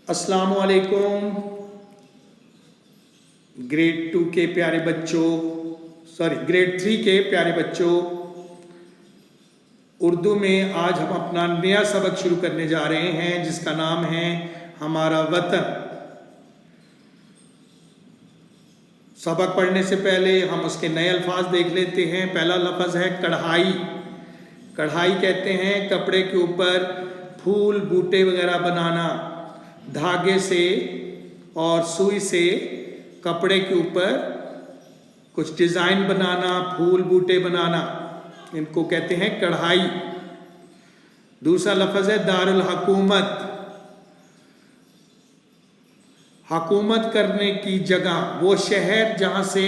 अस्सलाम वालेकुम ग्रेड 2 के प्यारे बच्चों, ग्रेड 3 के प्यारे बच्चों, उर्दू में आज हम अपना नया सबक शुरू करने जा रहे हैं जिसका नाम है हमारा वतन। सबक पढ़ने से पहले हम उसके नए अल्फाज देख लेते हैं। पहला लफ्ज़ है कढ़ाई। कढ़ाई कहते हैं कपड़े के ऊपर फूल बूटे वगैरह बनाना, धागे से और सुई से कपड़े के ऊपर कुछ डिज़ाइन बनाना, फूल बूटे बनाना, इनको कहते हैं कढ़ाई। दूसरा लफ्ज़ है दारुल हुकूमत। हुकूमत करने की जगह, वो शहर जहाँ से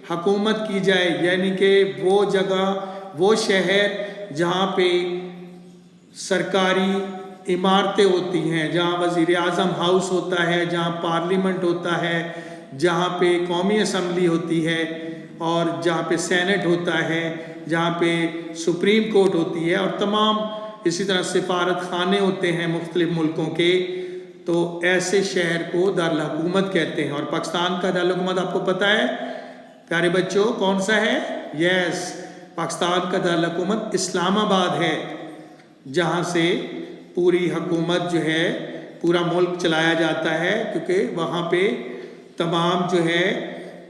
हुकूमत की जाए, यानी कि वो जगह, वो शहर जहाँ पे सरकारी इमारतें होती हैं, जहाँ वज़ीर आज़म हाउस होता है, जहाँ पार्लियामेंट होता है, जहाँ पे कौमी असम्बली होती है और जहाँ पे सेनेट होता है, जहाँ पे सुप्रीम कोर्ट होती है और तमाम इसी तरह सिफारत खाने होते हैं मुख्तलिफ मुल्कों के, तो ऐसे शहर को दारुल हुकूमत कहते हैं। और पाकिस्तान का दारुल हुकूमत आपको पता है प्यारे बच्चों कौन सा है? यस, पाकिस्तान का दारुल हुकूमत इस्लामाबाद है, जहाँ से पूरी हुकूमत जो है, पूरा मुल्क चलाया जाता है, क्योंकि वहाँ पे तमाम जो है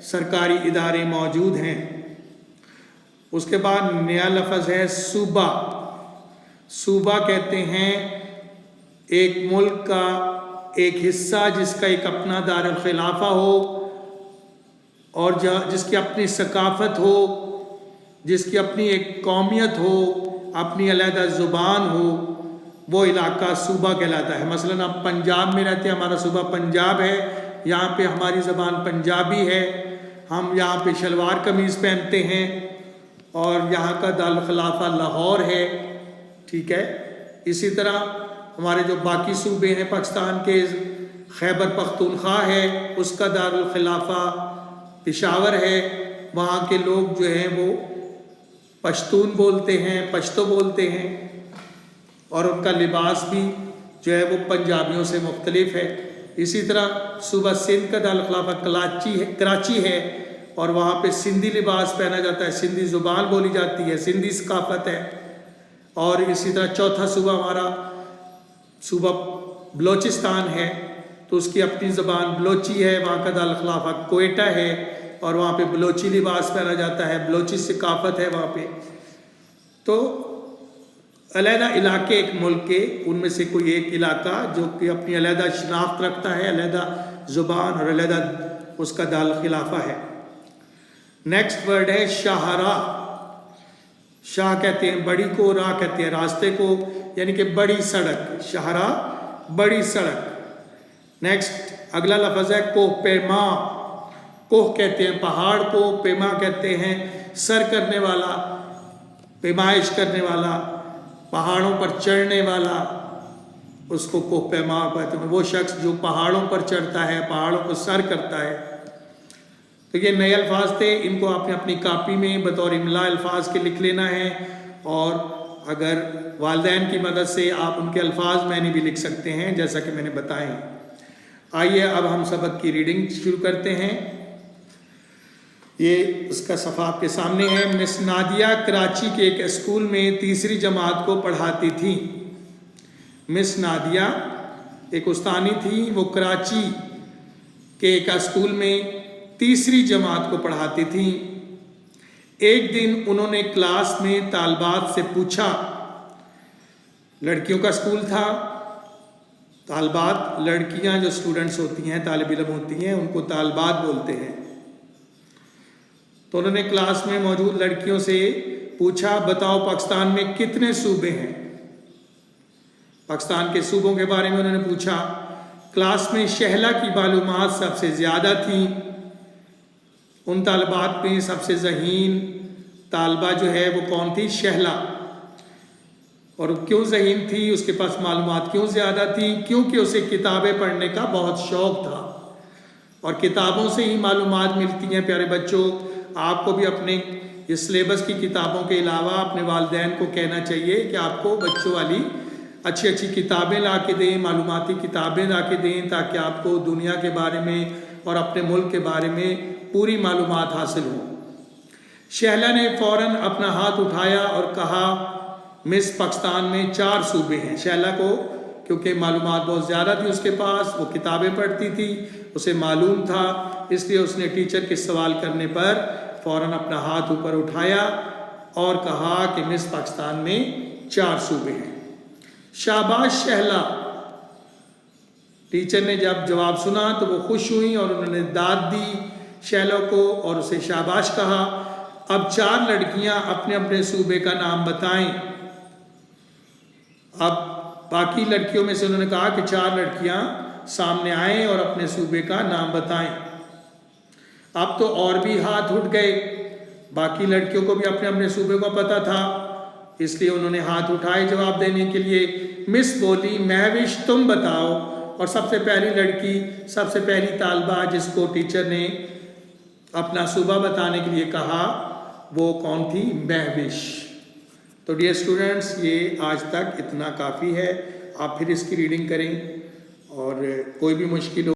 सरकारी इदारे मौजूद हैं। उसके बाद नया लफ्ज़ है सूबा। सूबा कहते हैं एक मुल्क का एक हिस्सा जिसका एक अपना दारुल खिलाफा हो और जिसकी अपनी सकाफ़त हो, जिसकी अपनी एक कौमियत हो, अपनी अलहदा ज़ुबान हो, वो इलाका सूबा कहलाता है। मसलन आप पंजाब में रहते हैं, हमारा सूबा पंजाब है, यहाँ पे हमारी ज़बान पंजाबी है, हम यहाँ पे शलवार कमीज़ पहनते हैं और यहाँ का दारुल खिलाफा लाहौर है, ठीक है। इसी तरह हमारे जो बाकी सूबे हैं पाकिस्तान के, खैबर पख्तूनख्वा है, उसका दारुल खिलाफा पेशावर है, वहाँ के लोग जो हैं वो पश्तून बोलते हैं, पश्तो बोलते हैं और उनका लिबास भी जो है वो पंजाबियों से मुख्तलिफ है। इसी तरह सूबा सिंध का दारुल खिलाफा कराची है और वहाँ पे सिंधी लिबास पहना जाता है, सिंधी ज़ुबान बोली जाती है, सिंधी सकाफ़त है। और इसी तरह चौथा सूबा हमारा सूबा बलोचिस्तान है, तो उसकी अपनी ज़बान बलोची है, वहाँ का दारुल खिलाफा कोयटा है और वहाँ पे बलोची लिबास पहना जाता है, बलोची सकाफ़त है वहाँ पे। तो अलहदा इलाके एक मुल्क के, उनमें से कोई एक इलाका जो कि अपनी अलहदा शनाख्त रखता है, अलहदा ज़ुबान और अलहदा उसका दारुल खिलाफा है। नेक्स्ट वर्ड है शाहरा। शाह कहते हैं बड़ी को, राह कहते हैं रास्ते को, यानी कि बड़ी सड़क, शाहरा बड़ी सड़क। नेक्स्ट अगला लफ्ज़ है कोह पैमा। कोह कहते हैं पहाड़ को, पैमा कहते हैं सर करने वाला, पैमाइश करने वाला, पहाड़ों पर चढ़ने वाला, उसको कोह पैमा कहते हैं। वो शख्स जो पहाड़ों पर चढ़ता है, पहाड़ों को सर करता है। तो ये नए अल्फाज थे, इनको आपने अपनी कापी में बतौर इमला अल्फाज के लिख लेना है और अगर वालिदैन की मदद से आप उनके अल्फाज मैंने भी लिख सकते हैं जैसा कि मैंने बताए हैं। आइए अब हम सबक की रीडिंग शुरू करते हैं। ये उसका सफ़ा आपके सामने है। मिस नादिया कराची के एक स्कूल में तीसरी जमात को पढ़ाती थी। मिस नादिया एक उस्तानी थी, वो कराची के एक स्कूल में तीसरी जमात को पढ़ाती थी। एक दिन उन्होंने क्लास में तालबात से पूछा, लड़कियों का स्कूल था, तालबात लड़कियां जो स्टूडेंट्स होती हैं, तालिब इल्म होती हैं, उनको तालबात बोलते हैं। तो उन्होंने क्लास में मौजूद लड़कियों से पूछा, बताओ पाकिस्तान में कितने सूबे हैं? पाकिस्तान के सूबों के बारे में उन्होंने पूछा। क्लास में शहला की मालूमात सबसे ज़्यादा थी। उन तालबात में सबसे ज़हीन तालबा जो है वो कौन थी? शहला। और क्यों ज़हीन थी, उसके पास मालूमात क्यों ज़्यादा थी? क्योंकि उसे किताबें पढ़ने का बहुत शौक़ था और किताबों से ही मालूमात मिलती हैं। प्यारे बच्चों, आपको भी अपने इस सिलेबस की किताबों के अलावा अपने वालिदैन को कहना चाहिए कि आपको बच्चों वाली اچھی اچھی کتابیں لا کے دیں، معلوماتی کتابیں لا کے دیں، تاکہ آپ کو دنیا کے بارے میں اور اپنے ملک کے بارے میں پوری معلومات حاصل ہوں۔ شہلا نے فوراً اپنا ہاتھ اٹھایا اور کہا مس پاکستان میں 4 صوبے ہیں۔ شہلا کو کیونکہ معلومات بہت زیادہ تھی اس کے پاس، وہ کتابیں پڑھتی تھی، اسے معلوم تھا، اس لیے اس نے ٹیچر کے سوال کرنے پر فوراً اپنا ہاتھ اوپر اٹھایا اور کہا کہ مس پاکستان میں 4 صوبے ہیں۔ شاباش شہلا، ٹیچر نے جب جواب سنا تو وہ خوش ہوئی اور انہوں نے داد دی شہلا کو اور اسے شاباش کہا۔ اب 4 لڑکیاں اپنے اپنے صوبے کا نام بتائیں۔ اب باقی لڑکیوں میں سے انہوں نے کہا کہ 4 لڑکیاں سامنے آئیں اور اپنے صوبے کا نام بتائیں۔ اب تو اور بھی ہاتھ اٹھ گئے، باقی لڑکیوں کو بھی اپنے اپنے صوبے کو پتہ تھا، اس لیے انہوں نے ہاتھ اٹھائے جواب دینے کے لیے۔ مس بولی مہوش تم بتاؤ، اور سب سے پہلی لڑکی، سب سے پہلی طالبہ جس کو ٹیچر نے اپنا صوبہ بتانے کے لیے کہا وہ کون تھی؟ مہوش۔ تو ڈیئر اسٹوڈنٹس، یہ آج تک اتنا کافی ہے، آپ پھر اس کی ریڈنگ کریں اور کوئی بھی مشکل ہو